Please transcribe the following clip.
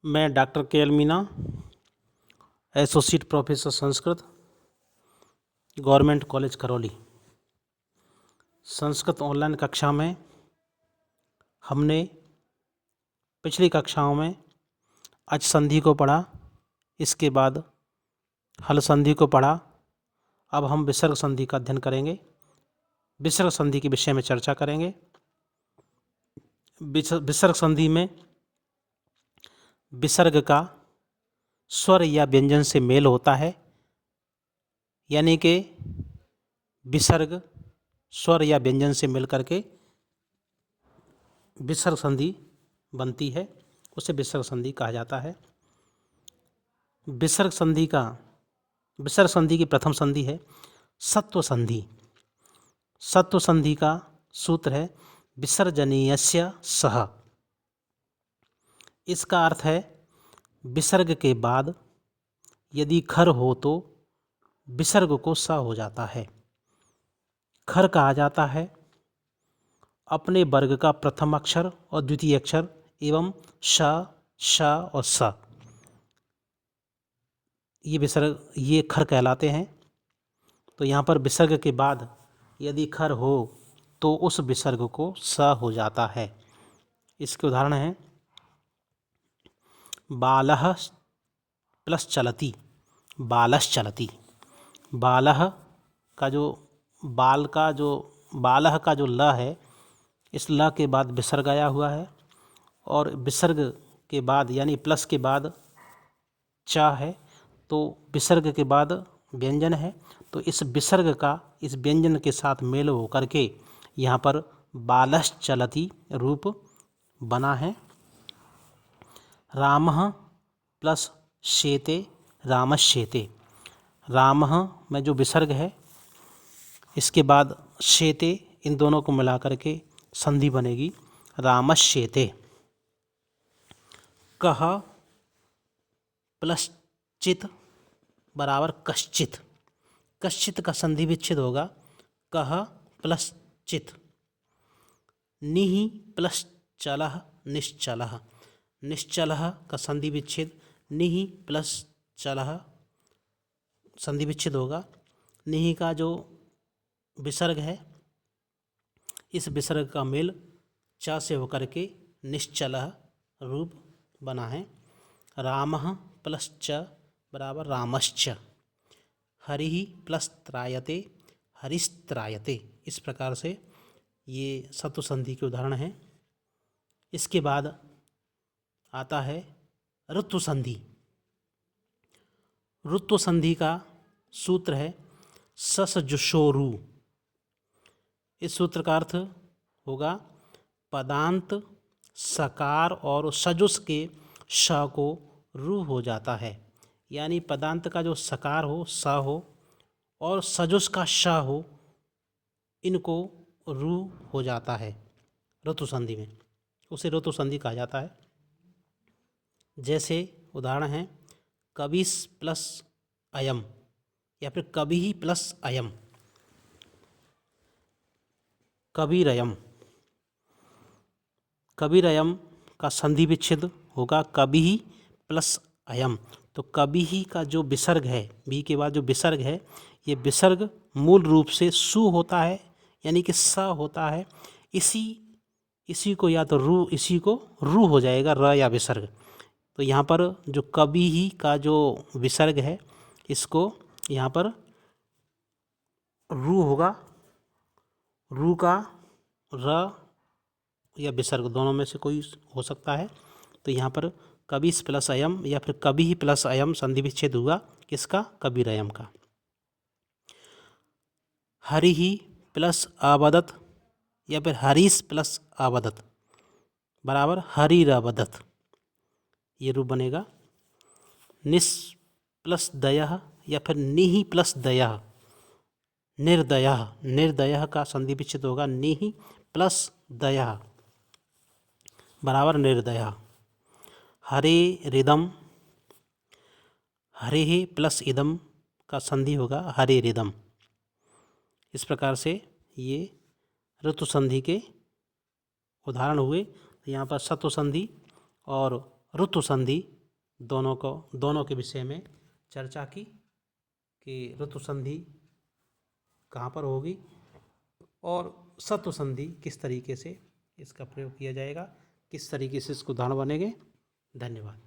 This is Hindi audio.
मैं डॉक्टर के L Meena, associate professor Sanskrit, government college Karauli. Sanskrit online कक्षा में हमने पिछली कक्षाओं में अच संधि को पढ़ा, इसके बाद हल संधि को पढ़ा। अब हम विसर्ग संधि का अध्ययन करेंगे। विसर्ग संधि के विषय में चर्चा करेंगे। विसर्ग संधि में विसर्ग का स्वर या व्यंजन से मेल होता है, यानी कि विसर्ग स्वर या व्यंजन से मिल करके विसर्ग संधि बनती है, उसे विसर्ग संधि कहा जाता है। विसर्ग संधि की प्रथम संधि है सत्व संधि। सत्व संधि का सूत्र है विसर्जनीयस्य सह। इसका अर्थ है विसर्ग के बाद यदि खर हो तो विसर्ग को स हो जाता है। खर कहा जाता है अपने वर्ग का प्रथम अक्षर और द्वितीय अक्षर एवं श, श और स, ये खर कहलाते हैं। तो यहाँ पर विसर्ग के बाद यदि खर हो तो उस विसर्ग को स हो जाता है। इसके उदाहरण हैं बालः प्लस चलति, बालश्चलति। बालः का जो बालः का जो ल है, इस ल के बाद विसर्ग आया हुआ है और विसर्ग के बाद यानी प्लस के बाद च है, तो विसर्ग के बाद व्यंजन है, तो इस विसर्ग का इस व्यंजन के साथ मेल हो करके यहाँ पर बालश्चलति रूप बना है। रामः प्लस शेते, रामश्शेते। रामः में जो विसर्ग है, इसके बाद शेते, इन दोनों को मिला करके संधि बनेगी रामश्शेते। कः प्लस चित बराबर कश्चित। कश्चित का संधि विच्छेद होगा कः प्लस चित। निहि प्लस चलः निश्चलः। निश्चलः का संधि विच्छेद निहि प्लस चलः संधि विच्छेद होगा। निहि का जो विसर्ग है, इस विसर्ग का मेल च से होकर के निश्चलः रूप बना है। रामः प्लस च बराबर रामश्च। हरिः प्लस त्रायते, हरिस्त्रायते। इस प्रकार से ये सत्व संधि के उदाहरण हैं। इसके बाद आता है ऋतु संधि। ऋतु संधि का सूत्र है ससजुषोरु। इस सूत्र का अर्थ होगा पदांत सकार और सजुस के श को रु हो जाता है, यानी पदांत का जो सकार हो स हो और सजुस का श हो, इनको रु हो जाता है ऋतु संधि में, उसे ऋतु संधि कहा जाता है। जैसे उदाहरण हैं कविस् प्लस अयम या फिर कभी प्लस अयम, कबीरयम। कबीरयम का संधि विच्छेद होगा कभी प्लस अयम। तो कभी का जो विसर्ग है, भी के बाद जो विसर्ग है, ये विसर्ग मूल रूप से सु होता है, यानी कि स होता है। इसी को या तो रू, इसी को रू हो जाएगा र या विसर्ग। तो यहाँ पर जो कभी ही का जो विसर्ग है, इसको यहाँ पर रू होगा। रू का र या विसर्ग दोनों में से कोई हो सकता है। तो यहाँ पर कबिस प्लस अयम या फिर कभी ही प्लस अयम संधि विच्छेद हुआ, किसका? कबीरयम का। हरि ही प्लस आबदत या फिर हरीस प्लस आबदत बराबर हरिराबदत, ये रूप बनेगा। निस प्लस दयः या फिर निहि प्लस दयः, निर्दयः। निर्दयः का संधि विच्छेद होगा निहि प्लस दयः बराबर निर्दयः। हरे रिदम, हरे ही प्लस इदम का संधि होगा हरे रिदम। इस प्रकार से ये ऋतु संधि के उदाहरण हुए। यहाँ पर सत्व संधि और ऋतु संधि दोनों के विषय में चर्चा की कि ऋतु संधि कहाँ पर होगी और सत्व संधि किस तरीके से इसका प्रयोग किया जाएगा, किस तरीके से इसको उदाहरण बनेंगे। धन्यवाद।